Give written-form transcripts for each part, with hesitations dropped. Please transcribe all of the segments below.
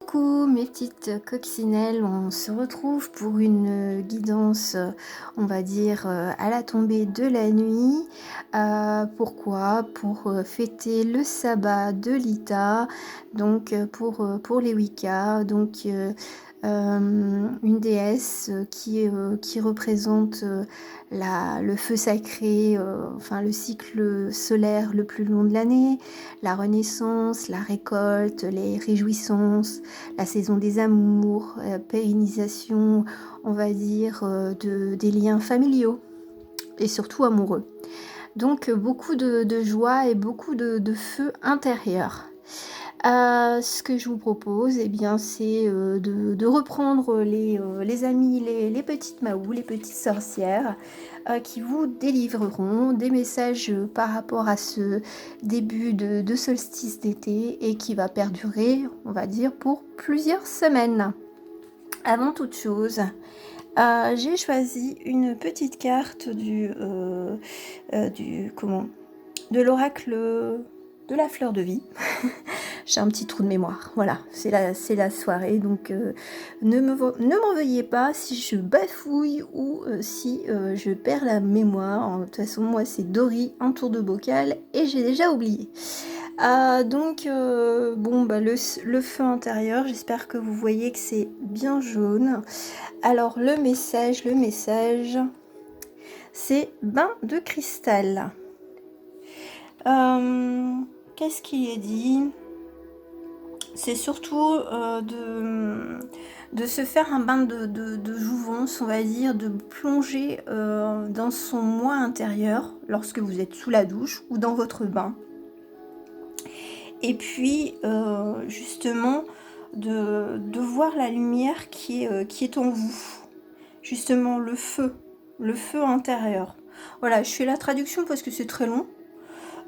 Coucou mes petites coccinelles, on se retrouve pour une guidance, on va dire, à la tombée de la nuit. Pourquoi? Pour fêter le sabbat de Lita, donc pour les Wicca, donc une déesse qui représente le feu sacré, enfin le cycle solaire le plus long de l'année, la renaissance, la récolte, les réjouissances, la saison des amours, pérennisation, on va dire, des liens familiaux et surtout amoureux. Donc beaucoup de joie et beaucoup de feu intérieur. Ce que je vous propose, eh bien, c'est de reprendre les amis, les petites Mahou, les petites sorcières, qui vous délivreront des messages par rapport à ce début de solstice d'été et qui va perdurer, on va dire, pour plusieurs semaines. Avant toute chose, j'ai choisi une petite carte de l'oracle de la fleur de vie. J'ai un petit trou de mémoire, voilà, c'est la soirée, donc ne m'en veuillez pas si je bafouille ou si je perds la mémoire. De toute façon, moi c'est Dory, un tour de bocal, et j'ai déjà oublié. Bon, bah, le feu intérieur, j'espère que vous voyez que c'est bien jaune. Alors le message, c'est bain de cristal. Qu'est-ce qu'il est dit ? C'est surtout de se faire un bain de jouvence, on va dire, de plonger dans son moi intérieur lorsque vous êtes sous la douche ou dans votre bain. Et puis, justement, de voir la lumière qui est en vous. Justement, le feu intérieur. Voilà, je fais la traduction parce que c'est très long.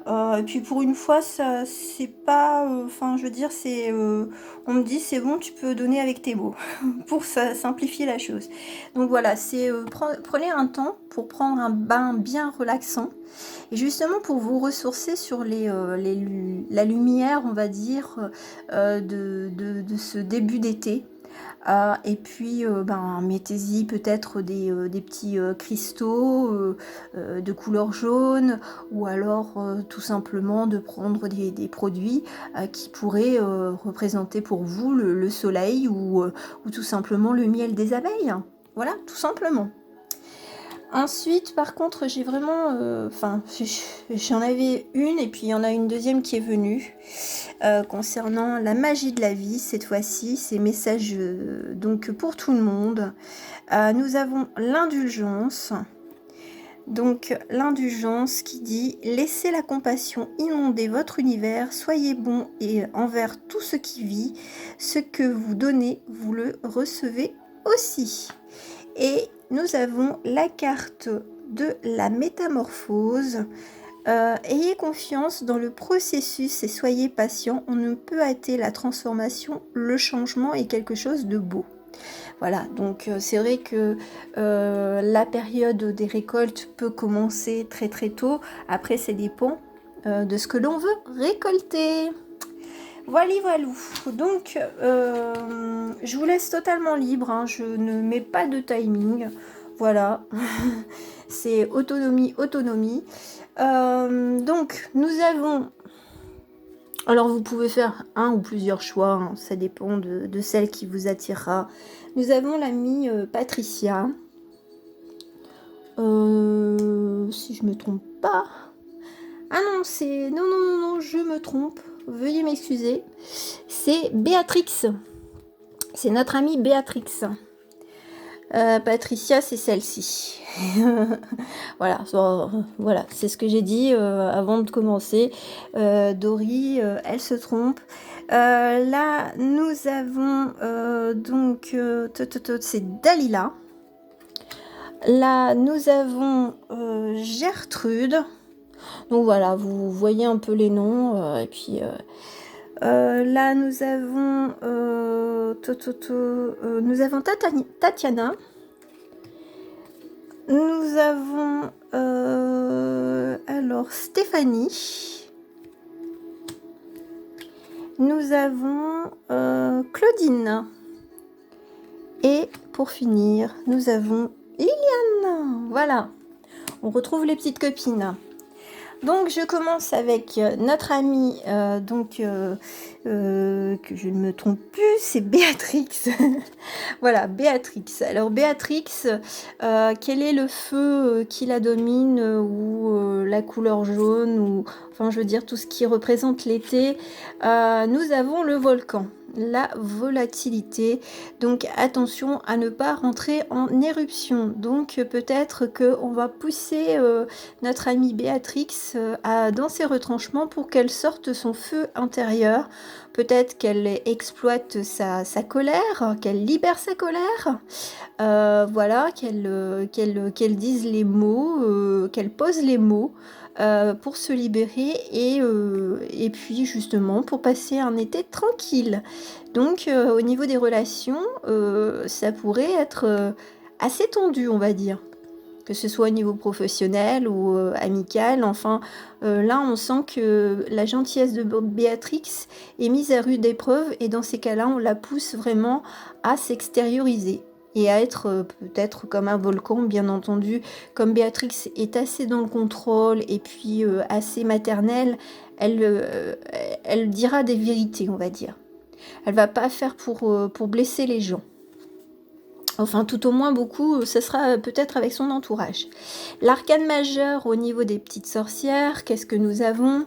Et puis pour une fois, ça c'est pas, enfin je veux dire, on me dit c'est bon, tu peux donner avec tes mots, pour simplifier la chose. Donc voilà, prenez un temps pour prendre un bain bien relaxant, et justement pour vous ressourcer sur la lumière, on va dire, de ce début d'été. Et puis mettez-y peut-être des petits cristaux de couleur jaune, ou alors tout simplement de prendre des produits qui pourraient représenter pour vous le soleil, ou tout simplement le miel des abeilles. Voilà, tout simplement. Ensuite, par contre, j'ai vraiment... j'en avais une, et puis il y en a une deuxième qui est venue, concernant la magie de la vie. Cette fois-ci, c'est message donc pour tout le monde. Nous avons l'indulgence. Donc, l'indulgence qui dit « Laissez la compassion inonder votre univers, soyez bon et envers tout ce qui vit. Ce que vous donnez, vous le recevez aussi. » Et nous avons la carte de la métamorphose. Ayez confiance dans le processus et soyez patient. On ne peut hâter la transformation. Le changement est quelque chose de beau. Voilà, donc c'est vrai que la période des récoltes peut commencer très très tôt. Après, ça dépend de ce que l'on veut récolter. Voilà. Donc, je vous laisse totalement libre, hein. Je ne mets pas de timing. Voilà. C'est autonomie. Donc, nous avons... Alors, vous pouvez faire un ou plusieurs choix, hein. Ça dépend de celle qui vous attirera. Nous avons l'amie Patricia. Si je me trompe pas... Ah non, c'est... Non, je me trompe. Veuillez m'excuser. C'est Béatrix. C'est notre amie Béatrix. Patricia, c'est celle-ci. Voilà, c'est ce que j'ai dit avant de commencer. Dory, elle se trompe. Là, nous avons c'est Dalila. Là, nous avons Gertrude. Donc voilà, vous voyez un peu les noms. Et puis là, nous avons Tatiana. Nous avons alors Stéphanie. nous avons Claudine. Et pour finir, nous avons Liliane. Voilà, on retrouve les petites copines. Donc je commence avec notre amie, que je ne me trompe plus, c'est Béatrix. Voilà, Béatrix. Alors Béatrix, quel est le feu qui la domine, ou la couleur jaune, ou enfin je veux dire tout ce qui représente l'été. Nous avons le volcan, la volatilité, donc attention à ne pas rentrer en éruption. Donc peut-être qu'on va pousser notre amie Béatrix dans ses retranchements pour qu'elle sorte son feu intérieur. Peut-être qu'elle exploite sa colère, qu'elle libère sa colère, voilà, qu'elle dise les mots, qu'elle pose les mots pour se libérer et puis justement pour passer un été tranquille. Donc au niveau des relations, ça pourrait être assez tendu, on va dire. Que ce soit au niveau professionnel ou amical, enfin, là on sent que la gentillesse de Béatrix est mise à rude épreuve et dans ces cas-là, on la pousse vraiment à s'extérioriser et à être peut-être comme un volcan, bien entendu. Comme Béatrix est assez dans le contrôle et puis assez maternelle, elle dira des vérités, on va dire. Elle va pas faire pour blesser les gens. Enfin, tout au moins, beaucoup, ce sera peut-être avec son entourage. L'arcane majeur au niveau des petites sorcières, qu'est-ce que nous avons?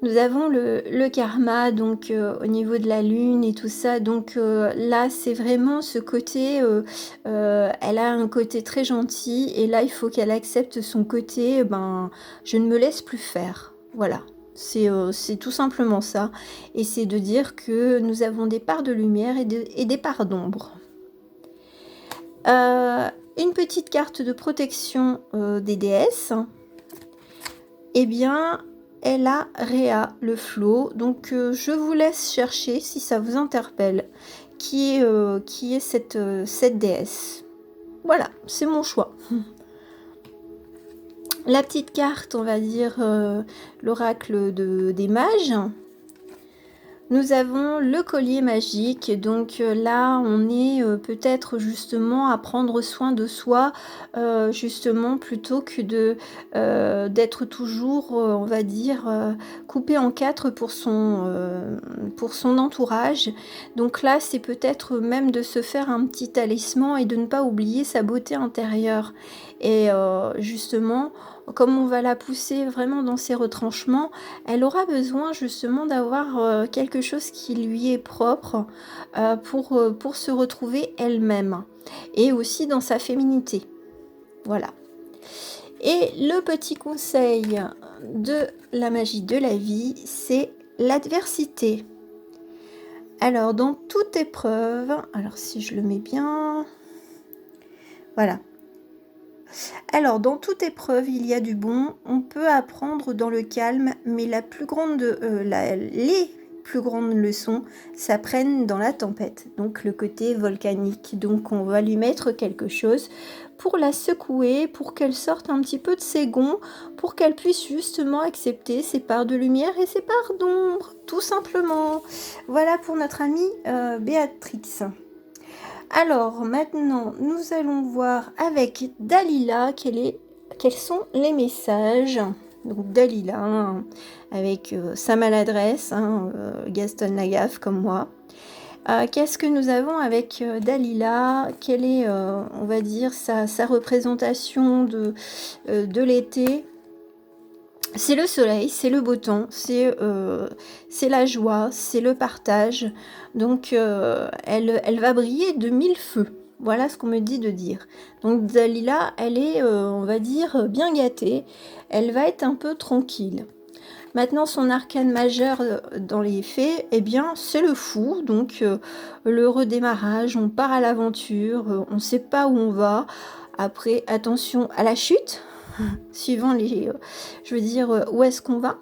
Nous avons le karma, donc au niveau de la lune et tout ça. Donc là, c'est vraiment ce côté, elle a un côté très gentil. Et là, il faut qu'elle accepte son côté, je ne me laisse plus faire. Voilà. C'est tout simplement ça. Et c'est de dire que nous avons des parts de lumière et des parts d'ombre. Une petite carte de protection des déesses. Eh bien, elle a Réa, le flot. Donc, je vous laisse chercher si ça vous interpelle. Qui est cette déesse. Voilà, c'est mon choix. La petite carte, on va dire, l'oracle des mages. Nous avons le collier magique, donc là on est peut-être justement à prendre soin de soi, justement plutôt que d'être toujours, on va dire, coupé en quatre pour son entourage. Donc là c'est peut-être même de se faire un petit talisman et de ne pas oublier sa beauté intérieure. Et justement, comme on va la pousser vraiment dans ses retranchements, elle aura besoin justement d'avoir quelque chose qui lui est propre pour se retrouver elle-même et aussi dans sa féminité. Voilà. Et le petit conseil de la magie de la vie, c'est l'adversité. Alors, dans toute épreuve, alors si je le mets bien, voilà. Alors, dans toute épreuve, il y a du bon. On peut apprendre dans le calme, mais les plus grandes leçons s'apprennent dans la tempête. Donc, le côté volcanique. Donc, on va lui mettre quelque chose pour la secouer, pour qu'elle sorte un petit peu de ses gonds, pour qu'elle puisse justement accepter ses parts de lumière et ses parts d'ombre, tout simplement. Voilà pour notre amie Béatrix. Alors maintenant, nous allons voir avec Dalila quels sont les messages. Donc Dalila, avec sa maladresse, Gaston Lagaffe comme moi. Qu'est-ce que nous avons avec Dalila? Quelle est, on va dire, sa représentation de l'été? C'est le soleil, c'est le beau temps, c'est la joie, c'est le partage. Donc, elle va briller de mille feux. Voilà ce qu'on me dit de dire. Donc, Dalila, elle est, on va dire, bien gâtée. Elle va être un peu tranquille. Maintenant, son arcane majeur dans les faits, eh bien, c'est le fou. Donc, le redémarrage, on part à l'aventure, on ne sait pas où on va. Après, attention à la chute. Suivant je veux dire, où est-ce qu'on va.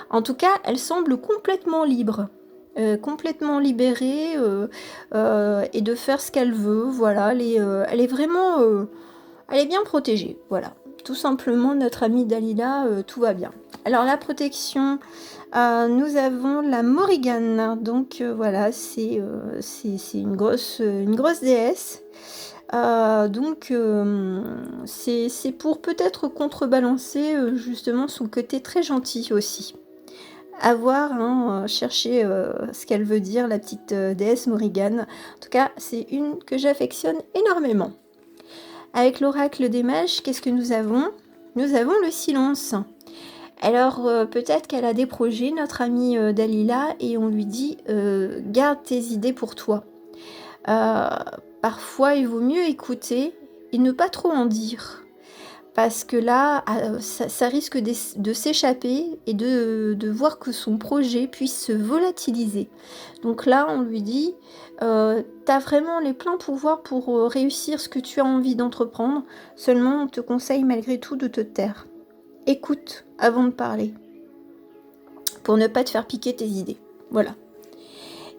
En tout cas, elle semble complètement libre, complètement libérée et de faire ce qu'elle veut. Voilà, elle est vraiment, elle est bien protégée. Voilà, tout simplement, notre amie Dalila, tout va bien. Alors la protection, nous avons la Morrigan. Donc voilà, c'est une grosse déesse. Donc c'est pour peut-être contrebalancer justement son côté très gentil aussi. À voir, hein, chercher ce qu'elle veut dire, la petite déesse Morrigan. En tout cas, c'est une que j'affectionne énormément. Avec l'oracle des mages, qu'est-ce que nous avons? Nous avons le silence. Alors peut-être qu'elle a des projets, notre amie Dalila, et on lui dit garde tes idées pour toi. Parfois, il vaut mieux écouter et ne pas trop en dire. Parce que là, ça risque de s'échapper et de voir que son projet puisse se volatiliser. Donc là, on lui dit, t'as vraiment les pleins pouvoirs pour réussir ce que tu as envie d'entreprendre. Seulement, on te conseille malgré tout de te taire. Écoute avant de parler. Pour ne pas te faire piquer tes idées. Voilà.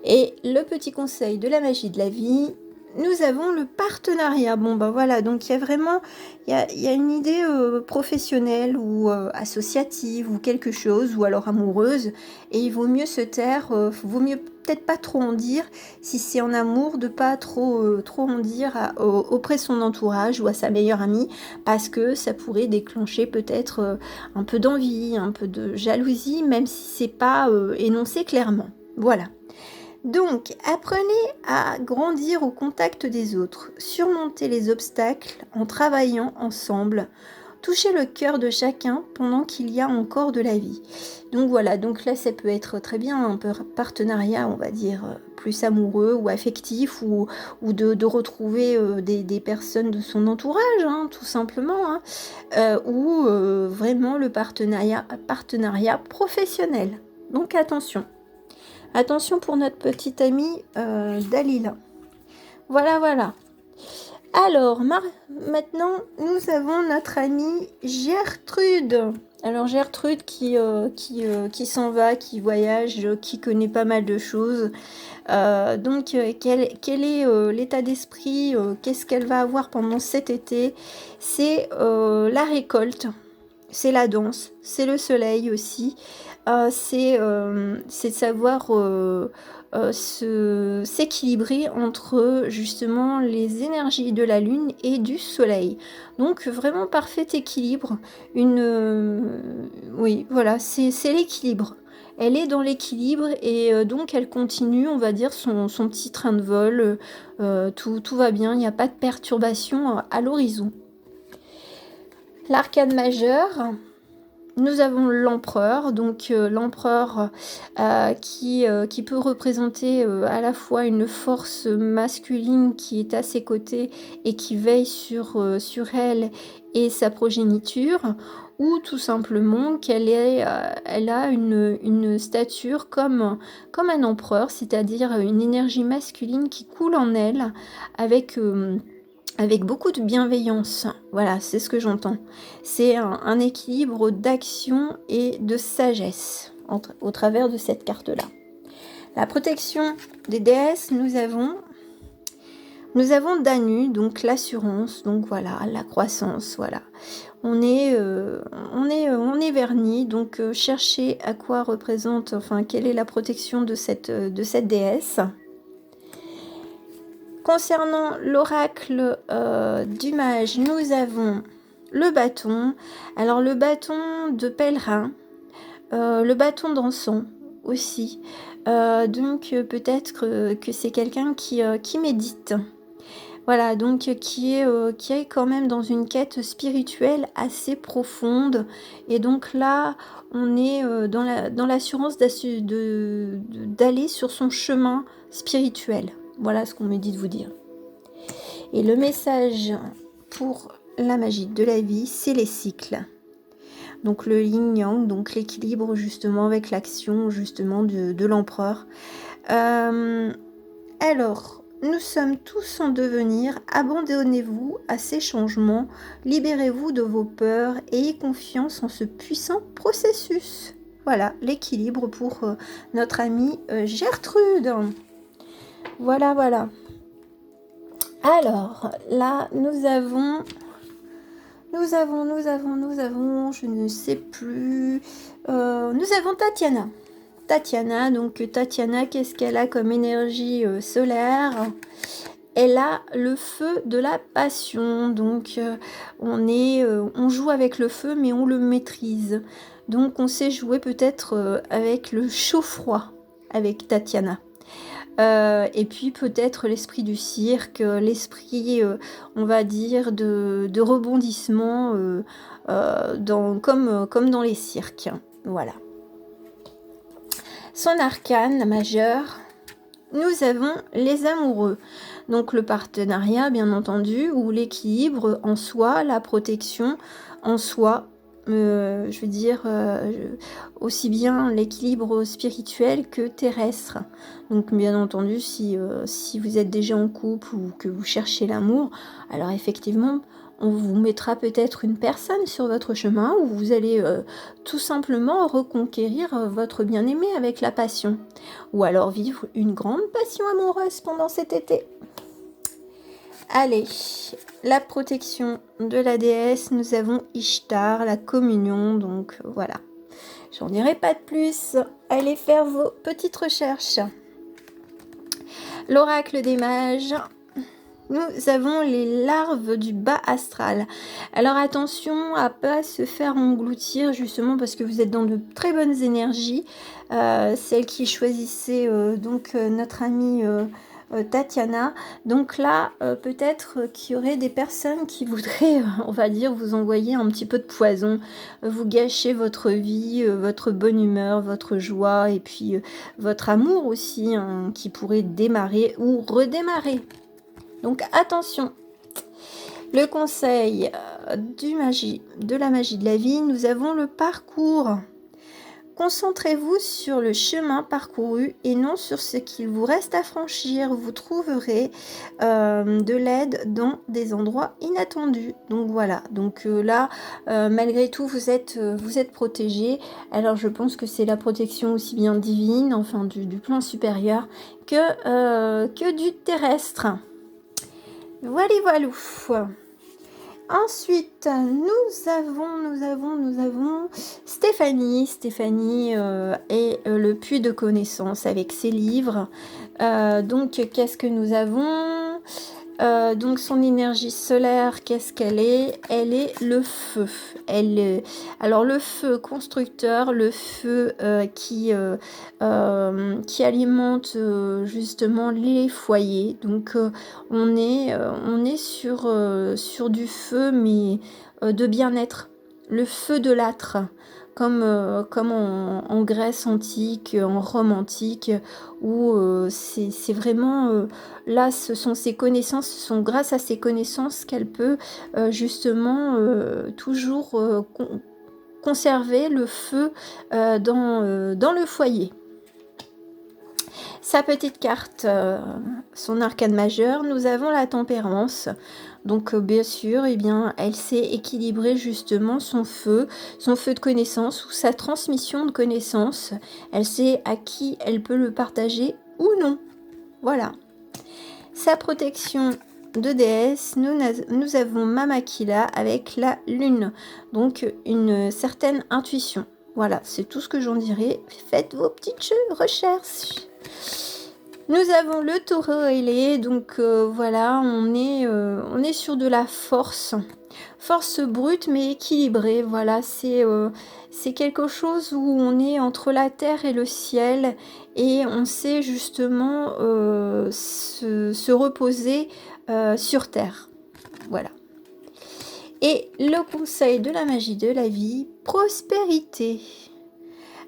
Et le petit conseil de la magie de la vie, nous avons le partenariat. Bon ben voilà, donc il y a vraiment, il y a une idée professionnelle ou associative ou quelque chose, ou alors amoureuse, et il vaut mieux se taire, vaut mieux peut-être pas trop en dire, si c'est en amour, de pas trop en dire auprès de son entourage ou à sa meilleure amie, parce que ça pourrait déclencher peut-être un peu d'envie, un peu de jalousie, même si c'est pas énoncé clairement. Voilà. Donc, apprenez à grandir au contact des autres, surmonter les obstacles en travaillant ensemble, toucher le cœur de chacun pendant qu'il y a encore de la vie. Donc voilà, donc là ça peut être très bien un partenariat, on va dire, plus amoureux ou affectif, ou de retrouver des personnes de son entourage, hein, tout simplement, hein, ou vraiment le partenariat professionnel. Donc attention. Attention pour notre petite amie Dalila. Voilà, voilà. Alors, maintenant, nous avons notre amie Gertrude. Alors, Gertrude qui s'en va, qui voyage, qui connaît pas mal de choses. Donc, quel est l'état d'esprit, qu'est-ce qu'elle va avoir pendant cet été? C'est la récolte, c'est la danse, c'est le soleil aussi. C'est de savoir s'équilibrer entre justement les énergies de la lune et du soleil. Donc vraiment parfait équilibre. Oui, voilà, c'est l'équilibre. Elle est dans l'équilibre et donc elle continue, on va dire, son petit train de vol. Tout va bien, il n'y a pas de perturbation à l'horizon. L'arcane majeure. Nous avons l'empereur, donc l'empereur qui peut représenter à la fois une force masculine qui est à ses côtés et qui veille sur elle et sa progéniture, ou tout simplement elle a une stature comme un empereur, c'est-à-dire une énergie masculine qui coule en elle avec beaucoup de bienveillance. Voilà, c'est ce que j'entends. C'est un équilibre d'action et de sagesse au travers de cette carte-là. La protection des déesses, nous avons Danu, donc l'assurance, donc voilà, la croissance, voilà. On est verni, donc cherchez à quoi représente, enfin, quelle est la protection de cette déesse. Concernant l'oracle du mage, nous avons le bâton. Alors le bâton de pèlerin, le bâton d'encens aussi. Donc peut-être que c'est quelqu'un qui médite. Voilà, donc qui est quand même dans une quête spirituelle assez profonde. Et donc là, on est dans l'assurance d'aller sur son chemin spirituel. Voilà ce qu'on me dit de vous dire. Et le message pour la magie de la vie, c'est les cycles. Donc le yin-yang, donc l'équilibre justement avec l'action justement de l'empereur. Alors, nous sommes tous en devenir, abandonnez-vous à ces changements, libérez-vous de vos peurs, ayez confiance en ce puissant processus. Voilà, l'équilibre pour notre amie Gertrude. Voilà, voilà. Alors, là, nous avons je ne sais plus. Nous avons Tatiana. Tatiana, donc Tatiana, qu'est-ce qu'elle a comme énergie solaire? Elle a le feu de la passion, donc on joue avec le feu, mais on le maîtrise. Donc on sait jouer peut-être avec le chaud-froid, avec Tatiana. Et puis peut-être l'esprit du cirque, l'esprit, on va dire, de rebondissement, comme dans les cirques. Voilà. Son arcane majeur, nous avons les amoureux. Donc le partenariat, bien entendu, ou l'équilibre en soi, la protection en soi. Je veux dire, aussi bien l'équilibre spirituel que terrestre. Donc bien entendu, si vous êtes déjà en couple ou que vous cherchez l'amour, alors effectivement, on vous mettra peut-être une personne sur votre chemin où vous allez tout simplement reconquérir votre bien-aimé avec la passion. Ou alors vivre une grande passion amoureuse pendant cet été. Allez, la protection de la déesse, nous avons Ishtar, la communion, donc voilà. J'en dirai pas de plus, allez faire vos petites recherches. L'oracle des mages, nous avons les larves du bas astral. Alors attention à pas se faire engloutir justement parce que vous êtes dans de très bonnes énergies. Celle qui choisissait notre amie Tatiana. Donc là, peut-être qu'il y aurait des personnes qui voudraient, on va dire, vous envoyer un petit peu de poison, vous gâcher votre vie, votre bonne humeur, votre joie et puis votre amour aussi, hein, qui pourrait démarrer ou redémarrer. Donc attention, le conseil de la magie de la vie, nous avons le parcours. Concentrez-vous sur le chemin parcouru et non sur ce qu'il vous reste à franchir. Vous trouverez de l'aide dans des endroits inattendus. Donc voilà, donc là, malgré tout, vous êtes protégé. Alors je pense que c'est la protection aussi bien divine, enfin du plan supérieur, que du terrestre. Voilà. Ensuite, nous avons Stéphanie. Stéphanie est le puits de connaissances avec ses livres. Donc, qu'est-ce que nous avons? Donc, son énergie solaire, qu'est-ce qu'elle est? Elle est le feu. Alors, le feu constructeur, le feu qui alimente justement les foyers. Donc, on est sur du feu, mais de bien-être. Le feu de l'âtre. Comme en Grèce antique, en Rome antique, où c'est vraiment... là, ce sont ses connaissances, ce sont grâce à ses connaissances qu'elle peut justement toujours conserver le feu dans le foyer. Sa petite carte, son arcane majeur, nous avons la tempérance. Donc bien sûr, eh bien, elle sait équilibrer justement son feu de connaissance ou sa transmission de connaissance. Elle sait à qui elle peut le partager ou non. Voilà. Sa protection de déesse, nous avons Mamakila avec la lune. Donc une certaine intuition. Voilà, c'est tout ce que j'en dirai. Faites vos petites recherches. Nous avons le taureau ailé, donc voilà, on est sur de la force brute mais équilibrée, voilà, c'est quelque chose où on est entre la terre et le ciel et on sait justement se reposer sur terre, voilà. Et le conseil de la magie de la vie, prospérité.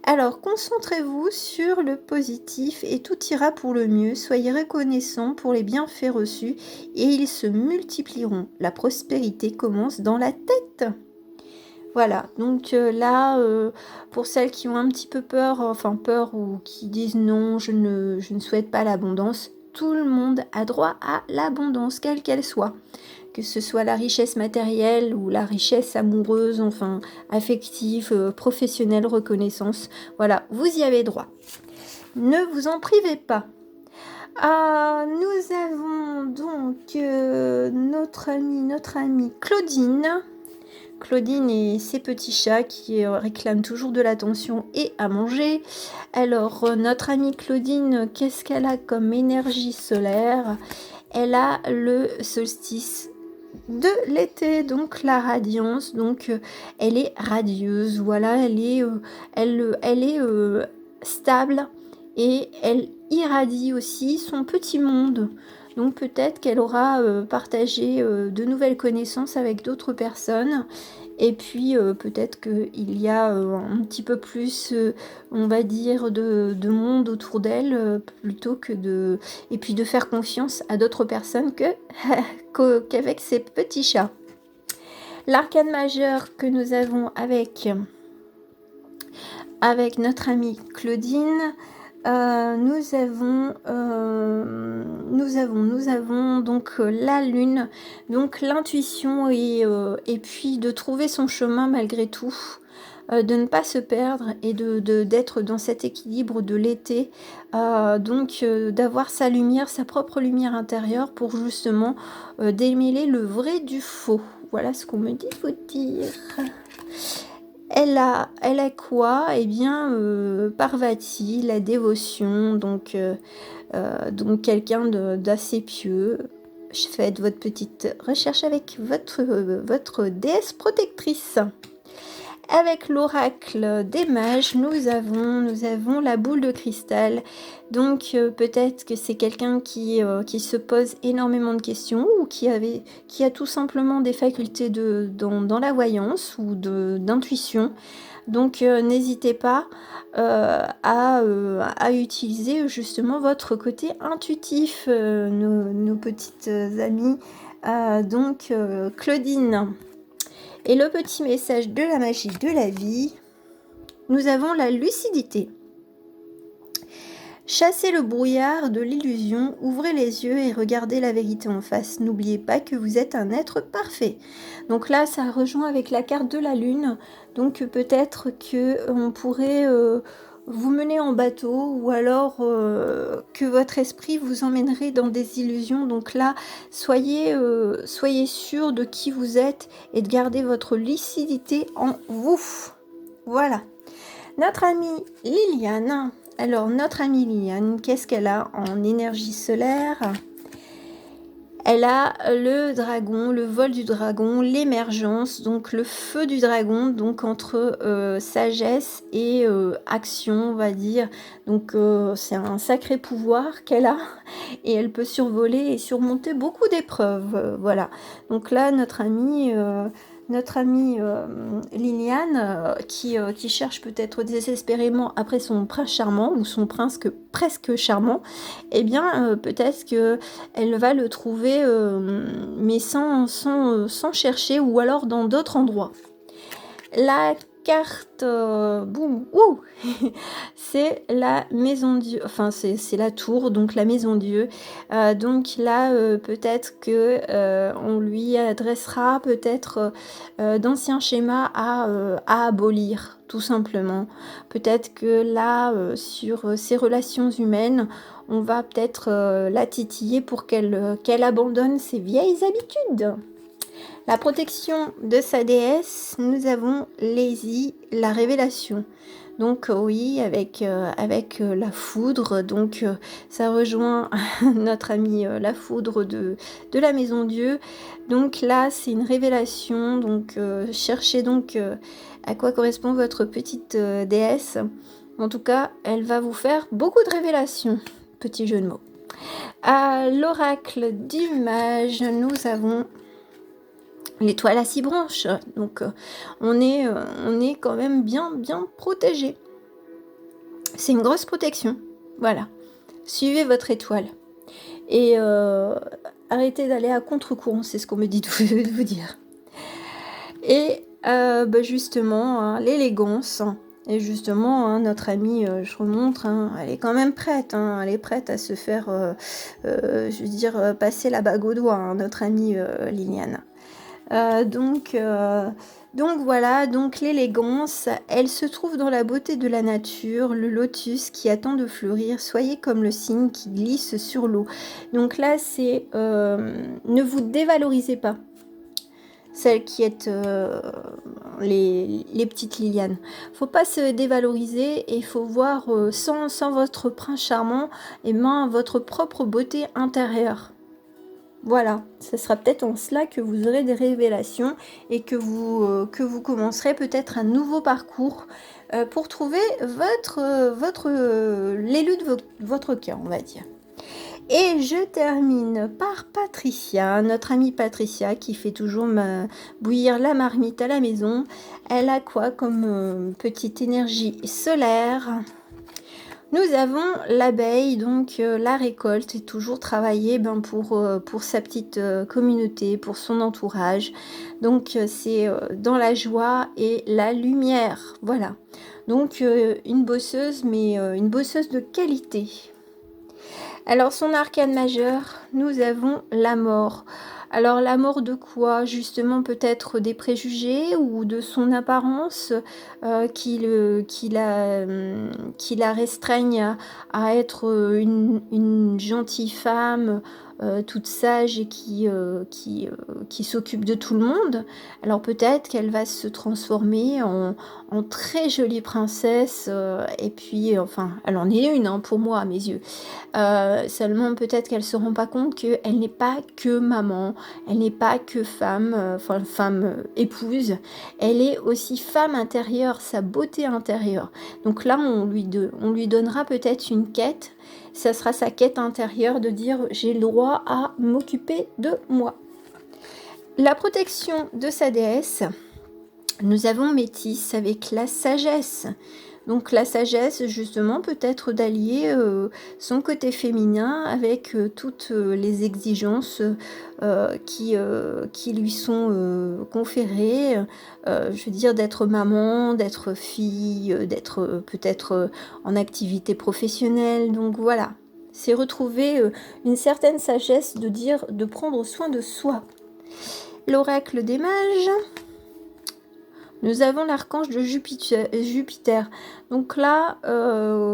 Alors, concentrez-vous sur le positif et tout ira pour le mieux. Soyez reconnaissants pour les bienfaits reçus et ils se multiplieront. La prospérité commence dans la tête. Voilà, donc là, pour celles qui ont un petit peu peur ou qui disent non, je ne souhaite pas l'abondance, tout le monde a droit à l'abondance, quelle qu'elle soit. Que ce soit la richesse matérielle ou la richesse amoureuse, enfin affective, professionnelle, reconnaissance. Voilà, vous y avez droit. Ne vous en privez pas. Nous avons donc notre amie Claudine. Claudine et ses petits chats qui réclament toujours de l'attention et à manger. Alors, notre amie Claudine, qu'est-ce qu'elle a comme énergie solaire? Elle a le solstice de l'été, donc la radiance, donc elle est radieuse, voilà, elle est stable et elle irradie aussi son petit monde. Donc peut-être qu'elle aura partagé de nouvelles connaissances avec d'autres personnes. Et puis peut-être qu'il y a un petit peu plus, on va dire, de monde autour d'elle, plutôt que de... Et puis de faire confiance à d'autres personnes qu'avec ses petits chats. L'arcane majeur que nous avons avec notre amie Claudine, nous avons donc la lune, donc l'intuition et puis de trouver son chemin malgré tout, de ne pas se perdre et d'être dans cet équilibre de l'été, donc d'avoir sa lumière, sa propre lumière intérieure pour justement démêler le vrai du faux. Voilà ce qu'on me dit de vous dire. Elle a quoi? Eh bien, Parvati, la dévotion, donc quelqu'un d'assez pieux. Faites votre petite recherche avec votre déesse protectrice. Avec l'oracle des mages, nous avons la boule de cristal. Donc peut-être que c'est quelqu'un qui se pose énormément de questions ou qui a tout simplement des facultés dans la voyance ou d'intuition. Donc n'hésitez pas à utiliser justement votre côté intuitif, nos petites amies. Donc Claudine. Et le petit message de la magie de la vie, nous avons la lucidité. Chassez le brouillard de l'illusion, ouvrez les yeux et regardez la vérité en face. N'oubliez pas que vous êtes un être parfait. Donc là, ça rejoint avec la carte de la lune. Donc peut-être qu'on pourrait vous mener en bateau ou alors que votre esprit vous emmènerait dans des illusions. Donc là, soyez sûr de qui vous êtes et de garder votre lucidité en vous. Voilà. Notre amie Liliane. Alors, notre amie Liliane, qu'est-ce qu'elle a en énergie solaire? Elle a le dragon, le vol du dragon, l'émergence, donc le feu du dragon, donc entre sagesse et action, on va dire. Donc, c'est un sacré pouvoir qu'elle a et elle peut survoler et surmonter beaucoup d'épreuves. Voilà. Donc là, notre amie Liliane, qui cherche peut-être désespérément après son prince charmant ou son prince presque charmant, eh bien peut-être qu'elle va le trouver, mais sans chercher, ou alors dans d'autres endroits. La carte, c'est la maison Dieu, enfin c'est la tour, donc la maison Dieu. Donc là, peut-être que on lui adressera peut-être d'anciens schémas à abolir, tout simplement. Peut-être que là, sur ses relations humaines, on va peut-être la titiller pour qu'elle abandonne ses vieilles habitudes. La protection de sa déesse, nous avons Lazy, la révélation. Donc oui, avec la foudre, donc ça rejoint notre amie la foudre de la maison Dieu. Donc là, c'est une révélation, donc cherchez donc à quoi correspond votre petite déesse. En tout cas, elle va vous faire beaucoup de révélations. Petit jeu de mots. À l'oracle du mage, nous avons l'étoile à 6 branches, donc on est quand même bien protégé. C'est une grosse protection, voilà. Suivez votre étoile et arrêtez d'aller à contre-courant, c'est ce qu'on me dit de vous dire. Et justement, hein, l'élégance. Et justement, hein, notre amie, je remontre, hein, elle est quand même prête. Hein, elle est prête à se faire, je veux dire, passer la bague au doigt, hein, notre amie Liliane. Donc voilà, donc l'élégance, elle se trouve dans la beauté de la nature, le lotus qui attend de fleurir, soyez comme le cygne qui glisse sur l'eau. Donc là, c'est ne vous dévalorisez pas. celles qui êtes les petites Liliane. Faut pas se dévaloriser et il faut voir sans votre prince charmant, et ben, votre propre beauté intérieure. Voilà, ce sera peut-être en cela que vous aurez des révélations et que vous commencerez peut-être un nouveau parcours pour trouver l'élu de votre cœur, on va dire. Et je termine par Patricia, notre amie Patricia, qui fait toujours bouillir la marmite à la maison. Elle a quoi comme petite énergie solaire? Nous avons l'abeille, donc la récolte, et toujours travailler pour sa petite communauté, pour son entourage. Donc c'est dans la joie et la lumière. Voilà. Donc une bosseuse, mais une bosseuse de qualité. Alors son arcane majeur, nous avons la mort. Alors la mort de quoi? Justement peut-être des préjugés ou de son apparence qui la restreigne à être une gentille femme toute sage et qui s'occupe de tout le monde. Alors peut-être qu'elle va se transformer en très jolie princesse et puis enfin elle en est une hein, pour moi à mes yeux. Seulement peut-être qu'elle se rend pas compte qu'elle n'est pas que maman, elle n'est pas que femme, femme épouse, elle est aussi femme intérieure, sa beauté intérieure. Donc là on lui donnera peut-être une quête, ça sera sa quête intérieure de dire j'ai le droit à m'occuper de moi. La protection de sa déesse, nous avons Métis avec la sagesse. Donc la sagesse, justement, peut être d'allier son côté féminin avec toutes les exigences qui lui sont conférées. Je veux dire, d'être maman, d'être fille, d'être peut-être en activité professionnelle. Donc voilà, c'est retrouver une certaine sagesse de dire, de prendre soin de soi. L'oracle des mages. Nous avons l'archange de Jupiter. Donc là,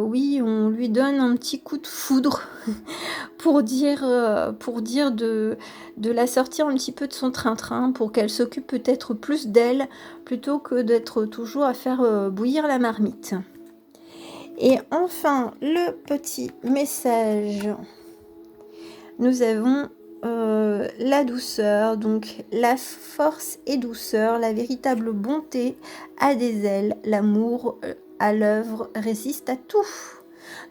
oui, on lui donne un petit coup de foudre pour dire de la sortir un petit peu de son train-train, pour qu'elle s'occupe peut-être plus d'elle, plutôt que d'être toujours à faire bouillir la marmite. Et enfin, le petit message. Nous avons la douceur, donc la force et douceur, la véritable bonté a des ailes, l'amour à l'œuvre résiste à tout.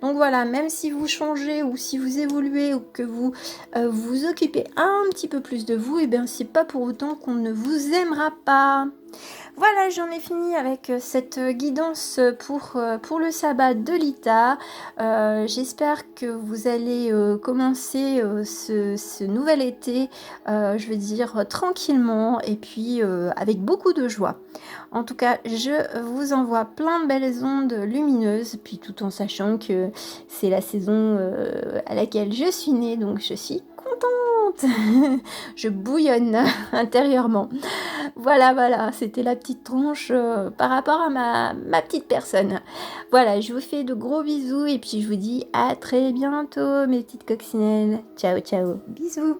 Donc voilà, même si vous changez ou si vous évoluez ou que vous vous occupez un petit peu plus de vous, et bien c'est pas pour autant qu'on ne vous aimera pas. Voilà, j'en ai fini avec cette guidance pour le sabbat de Lita. J'espère que vous allez commencer ce nouvel été, je veux dire, tranquillement et puis avec beaucoup de joie. En tout cas, je vous envoie plein de belles ondes lumineuses, puis tout en sachant que c'est la saison à laquelle je suis née, donc je suis contente. Je bouillonne intérieurement. Voilà, c'était la petite tronche par rapport à ma petite personne. Voilà, je vous fais de gros bisous et puis je vous dis à très bientôt mes petites coccinelles. Ciao, ciao, bisous.